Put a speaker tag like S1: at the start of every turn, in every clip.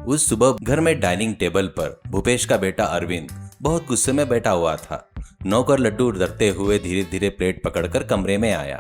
S1: उस सुबह घर में डाइनिंग टेबल पर भूपेश का बेटा अरविंद बहुत गुस्से में बैठा हुआ था। नौकर लड्डू डरते हुए धीरे धीरे प्लेट पकड़कर कमरे में आया।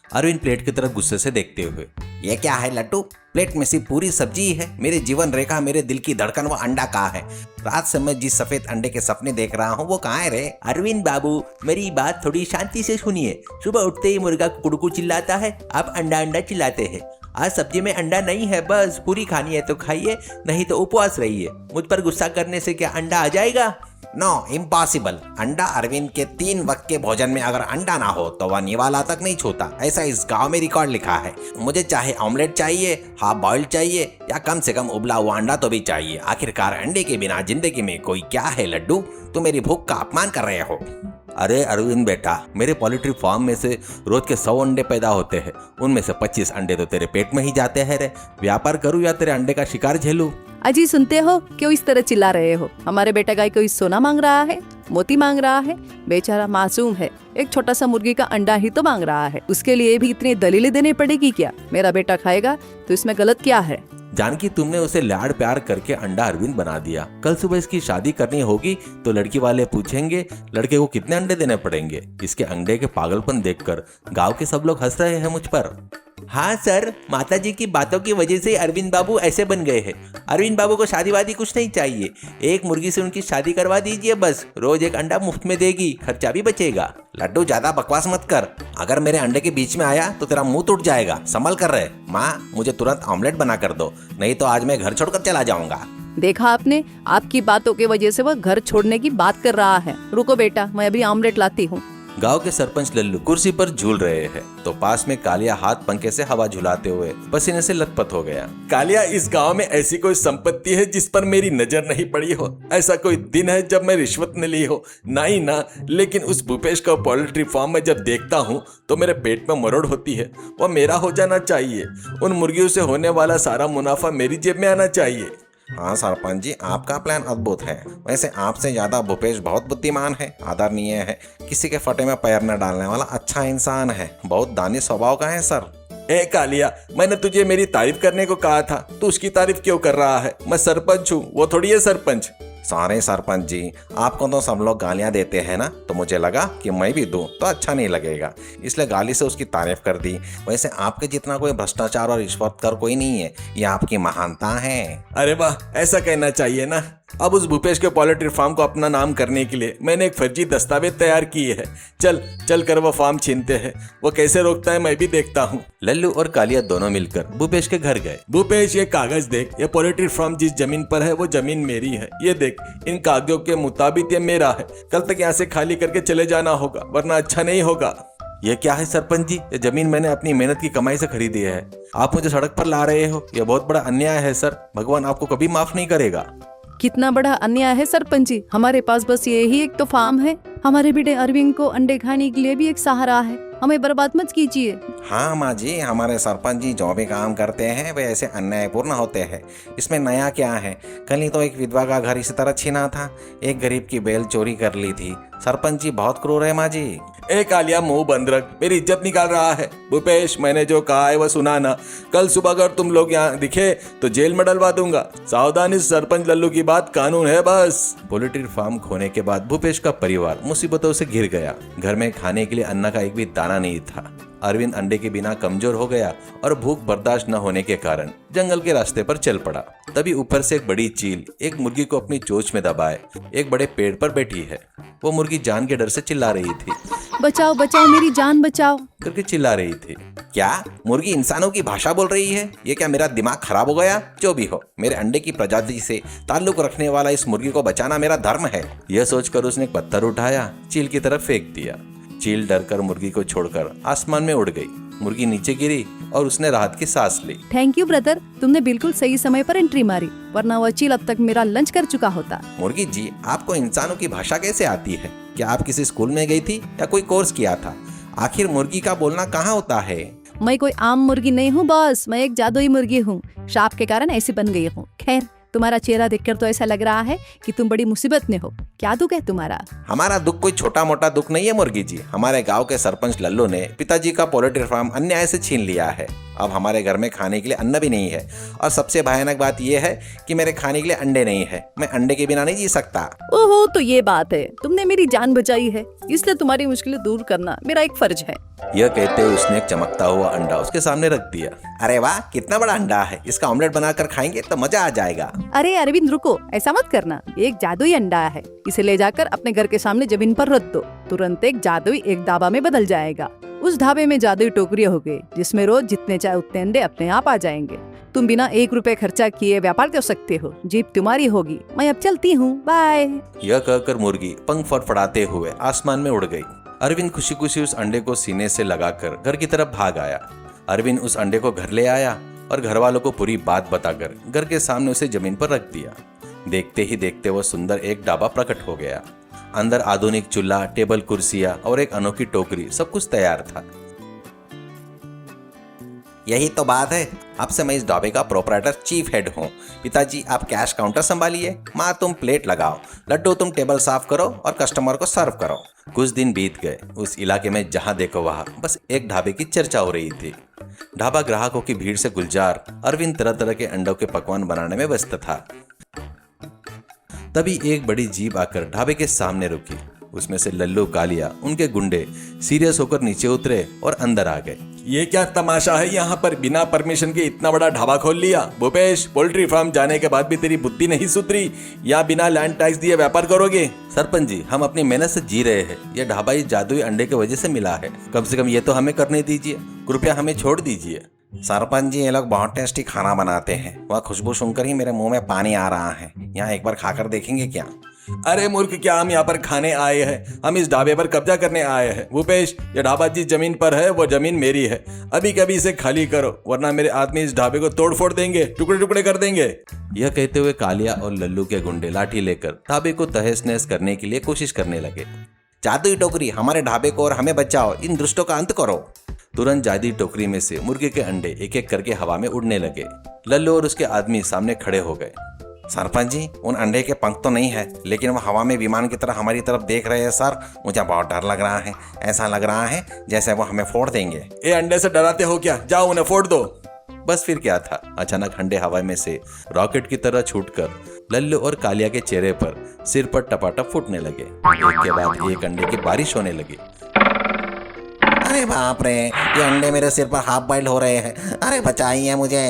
S1: अरविंद प्लेट की तरफ गुस्से से देखते हुए,
S2: ये क्या है लड्डू? प्लेट में सिर्फ पूरी सब्जी ही है। मेरी जीवन रेखा, मेरे दिल की धड़कन, वो अंडा कहाँ है? रात से मैं जिस सफेद अंडे के सपने देख रहा हूँ वो कहाँ है रे?
S3: अरविंद बाबू, मेरी बात थोड़ी शांति से सुनिए। सुबह उठते ही मुर्गा कुकड़ू चिल्लाता है, आप अंडा अंडा चिल्लाते हैं। आज सब्जी में अंडा नहीं है, बस पूरी खानी है तो खाइए, नहीं तो उपवास रहिए। मुझ पर गुस्सा करने से क्या अंडा आ जाएगा?
S2: No, impossible. अंडा अरविंद के 3 वक्त के भोजन में अगर अंडा ना हो तो वह निवाला तक नहीं छूता। ऐसा इस गांव में रिकॉर्ड लिखा है। मुझे चाहे ऑमलेट चाहिए, हाफ बॉइल्ड चाहिए, या कम से कम उबला हुआ अंडा तो भी चाहिए। आखिरकार अंडे के बिना जिंदगी में कोई क्या है लड्डू? तुम मेरी भूख का अपमान कर रहे हो।
S1: अरे अरविंद बेटा, मेरे पोल्ट्री फार्म में से रोज के 100 अंडे पैदा होते हैं, उनमें से 25 अंडे तो तेरे पेट में ही जाते हैं रे। व्यापार करूँ या तेरे अंडे का शिकार झेलूं?
S4: अजी सुनते हो क्यों इस तरह चिल्ला रहे हो? हमारे बेटा गाय कोई सोना मांग रहा है, मोती मांग रहा है? बेचारा मासूम है, एक छोटा सा मुर्गी का अंडा ही तो मांग रहा है। उसके लिए भी इतनी दलीलें देनी पड़ेगी क्या? मेरा बेटा खाएगा तो इसमें गलत क्या है?
S1: जानकी, तुमने उसे लाड प्यार करके अंडा अरविंद बना दिया। कल सुबह इसकी शादी करनी होगी तो लड़की वाले पूछेंगे लड़के को कितने अंडे देने पड़ेंगे। इसके अंडे के पागलपन देखकर गांव के सब लोग हंस रहे हैं मुझ पर।
S3: हाँ सर, माताजी की बातों की वजह से अरविंद बाबू ऐसे बन गए हैं। अरविंद बाबू को शादी वादी कुछ नहीं चाहिए, एक मुर्गी से उनकी शादी करवा दीजिए बस। रोज एक अंडा मुफ्त में देगी, खर्चा भी बचेगा।
S2: लड्डू, ज्यादा बकवास मत कर। अगर मेरे अंडे के बीच में आया तो तेरा मुंह टूट जाएगा। संभल कर रहे। माँ, मुझे तुरंत ऑमलेट बना कर दो, नहीं तो आज मैं घर छोड़कर चला जाऊंगा।
S4: देखा आपने, आपकी बातों की वजह से वह घर छोड़ने की बात कर रहा है। रुको बेटा, मैं अभी ऑमलेट लाती हूँ।
S1: गांव के सरपंच लल्लू कुर्सी पर झूल रहे हैं तो पास में कालिया हाथ पंखे से हवा झुलाते हुए पसीने से लथपथ हो गया।
S5: कालिया, इस गांव में ऐसी कोई संपत्ति है जिस पर मेरी नजर नहीं पड़ी हो? ऐसा कोई दिन है जब मैं रिश्वत न ली हो? नहीं ना। लेकिन उस भूपेश का पोल्ट्री फार्म में जब देखता हूँ तो मेरे पेट में मरोड़ होती है। वह मेरा हो जाना चाहिए। उन मुर्गियों से होने वाला सारा मुनाफा मेरी जेब में आना चाहिए।
S2: हाँ सरपंच जी, आपका प्लान अद्भुत है। वैसे आपसे ज्यादा भूपेश बहुत बुद्धिमान है, आदरणीय है, किसी के फटे में पैर न डालने वाला अच्छा इंसान है, बहुत दानी स्वभाव का है सर।
S5: ए कालिया, मैंने तुझे मेरी तारीफ करने को कहा था, तू उसकी तारीफ क्यों कर रहा है? मैं सरपंच हूँ, वो थोड़ी है सरपंच।
S2: सॉरी सरपंच जी, आपको तो सब लोग गालियां देते हैं ना, तो मुझे लगा कि मैं भी दूं तो अच्छा नहीं लगेगा, इसलिए गाली से उसकी तारीफ कर दी। वैसे आपके जितना कोई भ्रष्टाचार और रिश्वतखोर कोई नहीं है, ये आपकी महानता है।
S5: अरे वाह, ऐसा कहना चाहिए ना। अब उस भूपेश के पोल्ट्री फार्म को अपना नाम करने के लिए मैंने एक फर्जी दस्तावेज तैयार की है। चल कर वो फार्म छीनते हैं। वो कैसे रोकता है मैं भी देखता हूँ।
S1: लल्लू और कालिया दोनों मिलकर भूपेश के घर गए।
S5: भूपेश, ये कागज देख। ये पोल्ट्री फार्म जिस जमीन पर है वो जमीन मेरी है। ये देख, इन कागजों के मुताबिक ये मेरा है। कल तक यहाँ से खाली करके चले जाना होगा, वरना अच्छा नहीं होगा।
S1: ये क्या है सरपंच जी? ये जमीन मैंने अपनी मेहनत की कमाई से खरीदी है, आप मुझे सड़क पर ला रहे हो। यह बहुत बड़ा अन्याय है सर, भगवान आपको कभी माफ नहीं करेगा।
S4: कितना बड़ा अन्याय है सरपंच जी, हमारे पास बस यही एक तो फार्म है। हमारे बेटे अरविंद को अंडे खाने के लिए भी एक सहारा है, हमें बर्बाद मत कीजिए।
S2: हाँ माँ जी, हमारे सरपंच जी जो भी काम करते हैं वे ऐसे अन्यायपूर्ण होते हैं। इसमें नया क्या है? कल ही तो एक विधवा का घर इसी तरह छीना था, एक गरीब की बेल चोरी कर ली थी। सरपंच जी बहुत क्रूर है माँ जी।
S5: ए कालिया, मुंह बंद रख, मेरी इज्जत निकाल रहा है। भूपेश, मैंने जो कहा है वह सुना ना। कल सुबह अगर तुम लोग यहाँ दिखे तो जेल में डलवा दूंगा। सावधानी, सरपंच लल्लू की बात कानून है बस।
S1: पोल्ट्री फार्म खोने के बाद भूपेश का परिवार मुसीबतों से घिर गया। घर में खाने के लिए अन्न का एक भी दाना नहीं था। अरविंद अंडे के बिना कमजोर हो गया और भूख बर्दाश्त न होने के कारण जंगल के रास्ते पर चल पड़ा। तभी ऊपर से एक बड़ी चील एक मुर्गी को अपनी चोंच में दबाए एक बड़े पेड़ पर बैठी है। वो मुर्गी जान के डर से चिल्ला रही थी,
S4: बचाओ बचाओ, मेरी जान बचाओ
S1: करके चिल्ला रही थी।
S2: क्या मुर्गी इंसानों की भाषा बोल रही है? ये क्या मेरा दिमाग खराब हो गया? जो भी हो, मेरे अंडे की प्रजाति से ताल्लुक रखने वाला इस मुर्गी को बचाना मेरा धर्म है।
S1: यह सोचकर उसने एक पत्थर उठाया, चील की तरफ फेंक दिया। चील डरकर मुर्गी को छोड़कर आसमान में उड़ गई। मुर्गी नीचे गिरी और उसने राहत की सांस ली।
S4: थैंक यू ब्रदर, तुमने बिल्कुल सही समय पर एंट्री मारी, वरना वह चील अब तक मेरा लंच कर चुका होता।
S2: मुर्गी जी, आपको इंसानों की भाषा कैसे आती है? क्या आप किसी स्कूल में गई थी या कोई कोर्स किया था? आखिर मुर्गी का बोलना कहाँ होता है?
S4: मैं कोई आम मुर्गी नहीं हूँ बॉस, मैं एक जादुई मुर्गी हूँ। श्राप के कारण ऐसी बन गई हूँ। खैर, तुम्हारा चेहरा देखकर तो ऐसा लग रहा है कि तुम बड़ी मुसीबत में हो। क्या दुख है तुम्हारा?
S2: हमारा दुख कोई छोटा मोटा दुख नहीं है मुर्गी जी। हमारे गांव के सरपंच लल्लू ने पिताजी का पोल्ट्री फार्म अन्याय से छीन लिया है। अब हमारे घर में खाने के लिए अन्न भी नहीं है, और सबसे भयानक बात यह है कि मेरे खाने के लिए अंडे नहीं है। मैं अंडे के बिना नहीं जी सकता।
S4: ओहो, तो ये बात है। तुमने मेरी जान बचाई है, इसलिए तुम्हारी मुश्किलें दूर करना मेरा एक फर्ज है।
S1: यह कहते हुए उसने एक चमकता हुआ अंडा उसके सामने रख दिया।
S2: अरे वाह, कितना बड़ा अंडा है। इसका ऑमलेट बनाकर खाएंगे तो मजा आ जाएगा।
S4: अरे अरविंद रुको, ऐसा मत करना। ये एक जादुई अंडा है, इसे ले जाकर अपने घर के सामने जमीन पर रख दो। तुरंत एक जादुई एक दाबा में बदल जाएगा। उस ढाबे में जादुई टोकरियां होगी, जिसमें रोज जितने चाहे उतने अंडे अपने आप आ जाएंगे। तुम बिना 1 रुपए खर्चा किए व्यापार कर सकते हो। जीप तुम्हारी होगी। मैं अब चलती हूँ, बाय।
S1: यह कहकर मुर्गी पंख फड़फड़ाते हुए आसमान में उड़ गई। अरविंद खुशी खुशी उस अंडे को सीने से लगाकर घर की तरफ भाग आया। अरविंद उस अंडे को घर ले आया और घर वालों को पूरी बात बताकर घर के सामने उसे जमीन पर रख दिया। देखते ही देखते वो सुंदर एक ढाबा प्रकट हो गया। अंदर आधुनिक चूल्हा, टेबल कुर्सियां और एक अनोखी टोकरी, सब कुछ तैयार था।
S2: यही तो बात है। अब से मैं इस ढाबे का प्रोपराइटर चीफ हेड हूँ। पिताजी आप कैश काउंटर संभालिए, माँ तुम प्लेट लगाओ, लड्डू तुम टेबल साफ करो और कस्टमर को सर्व करो।
S1: कुछ दिन बीत गए। उस इलाके में जहां देखो वहां बस एक ढाबे की चर्चा हो रही थी। ढाबा ग्राहकों की भीड़ से गुलजार। अरविंद तरह तरह के अंडों के पकवान बनाने में व्यस्त था। तभी एक बड़ी जीप आकर ढाबे के सामने रुकी। उसमें से लल्लू, कालिया, उनके गुंडे सीरियस होकर नीचे उतरे और अंदर आ गए।
S5: ये क्या तमाशा है? यहाँ पर बिना परमिशन के इतना बड़ा ढाबा खोल लिया। भूपेश, पोल्ट्री फार्म जाने के बाद भी तेरी बुद्धि नहीं सुधरी? या बिना लैंड टैक्स दिए व्यापार करोगे?
S1: सरपंच जी, हम अपनी मेहनत से जी रहे हैं। यह ढाबा इस जादुई अंडे की वजह से मिला है। कम से कम ये तो हमें करने दीजिए। कृपया हमें छोड़ दीजिए।
S2: सरपंच जी, ये लोग बहुत टेस्टी खाना बनाते हैं। वह खुशबू सुनकर ही मेरे मुंह में पानी आ रहा है। यहाँ एक बार खाकर देखेंगे क्या?
S5: अरे मूर्ख, क्या हम यहाँ पर खाने आए हैं? हम इस ढाबे पर कब्जा करने आए हैं। भूपेश, ये ढाबा जिस जमीन पर है वो जमीन मेरी है। अभी कभी इसे खाली करो, वरना मेरे आदमी इस ढाबे को तोड़ फोड़ देंगे, टुकड़े टुकड़े कर देंगे।
S1: यह कहते हुए कालिया और लल्लू के गुंडे लाठी लेकर ढाबे को तहस नहस करने के लिए कोशिश करने लगे।
S2: जादुई टोकरी, हमारे ढाबे को और हमें बचाओ। इन दुष्टों का अंत करो।
S1: तुरंत जादुई टोकरी में से मुर्गे के अंडे एक एक करके हवा में उड़ने लगे। लल्लू और उसके आदमी सामने खड़े हो गए।
S2: सरपंच जी, उन अंडे के पंख तो नहीं है, लेकिन वो हवा में विमान की तरह हमारी तरफ देख रहे हैं। सर, मुझे बहुत डर लग रहा है। ऐसा लग रहा है जैसे वो हमें फोड़ देंगे।
S5: ये अंडे से डराते हो क्या? जाओ उन्हें फोड़ दो।
S1: बस फिर क्या था, अचानक अंडे हवा में से रॉकेट की तरह छूटकर लल्लू और कालिया के चेहरे पर, सिर पर टपाटप फूटने लगे। एक के बाद एक अंडे की बारिश होने लगी।
S2: अरे बाप रे, ये अंडे मेरे सिर पर हाफ बॉइल्ड हो रहे हैं। अरे बचाइए मुझे।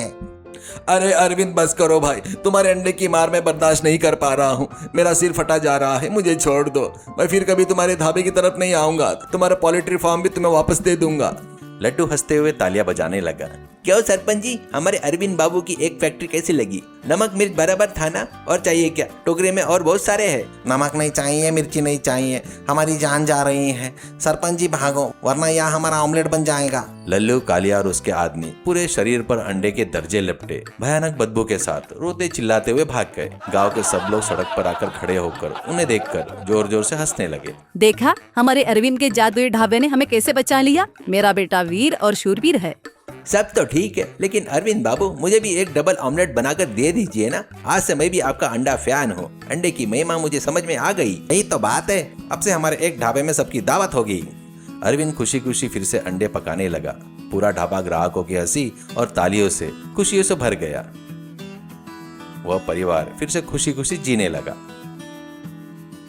S5: अरे अरविंद, बस करो भाई, तुम्हारे अंडे की मार मैं बर्दाश्त नहीं कर पा रहा हूँ। मेरा सिर फटा जा रहा है, मुझे छोड़ दो। मैं फिर कभी तुम्हारे ढाबे की तरफ नहीं आऊंगा। तुम्हारा पोल्ट्री फार्म भी तुम्हें वापस दे दूंगा।
S1: लड्डू हंसते हुए तालियां बजाने लगा।
S3: क्यों सरपंच जी, हमारे अरविंद बाबू की एक फैक्ट्री कैसी लगी? नमक मिर्च बराबर था ना? और चाहिए क्या? टोकरे में और बहुत सारे हैं।
S2: नमक नहीं चाहिए, मिर्ची नहीं चाहिए, हमारी जान जा रही है। सरपंच जी भागो, वरना यहाँ हमारा ऑमलेट बन जाएगा।
S1: लल्लू, कालिया और उसके आदमी पूरे शरीर पर अंडे के दर्जे लिपटे भयानक बदबू के साथ रोते चिल्लाते हुए भाग गए। गांव के सब लोग सड़क पर आकर खड़े होकर उन्हें देखकर जोर जोर से हंसने लगे।
S4: देखा, हमारे अरविंद के जादुई ढाबे ने हमें कैसे बचा लिया। मेरा बेटा वीर और शूरवीर है।
S3: सब तो ठीक है, लेकिन अरविंद बाबू, मुझे भी एक डबल ऑमलेट बनाकर दे दीजिए ना। आज से मैं भी आपका अंडा फैन हूँ। अंडे की महिमा मुझे समझ में आ गई।
S2: यही तो बात है, अब से हमारे एक ढाबे में सबकी दावत होगी।
S1: अरविंद खुशी खुशी फिर से अंडे पकाने लगा। पूरा ढाबा ग्राहकों की हंसी और तालियों से, खुशियों से भर गया। वह परिवार फिर से खुशी खुशी जीने लगा।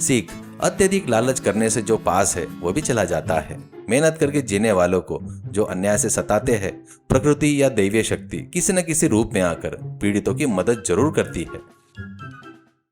S1: सीख, अत्यधिक लालच करने से जो पास है वो भी चला जाता है। मेहनत करके जीने वालों को जो अन्याय से सताते हैं, प्रकृति या दैवीय शक्ति किसी न किसी रूप में आकर पीड़ितों की मदद जरूर करती है।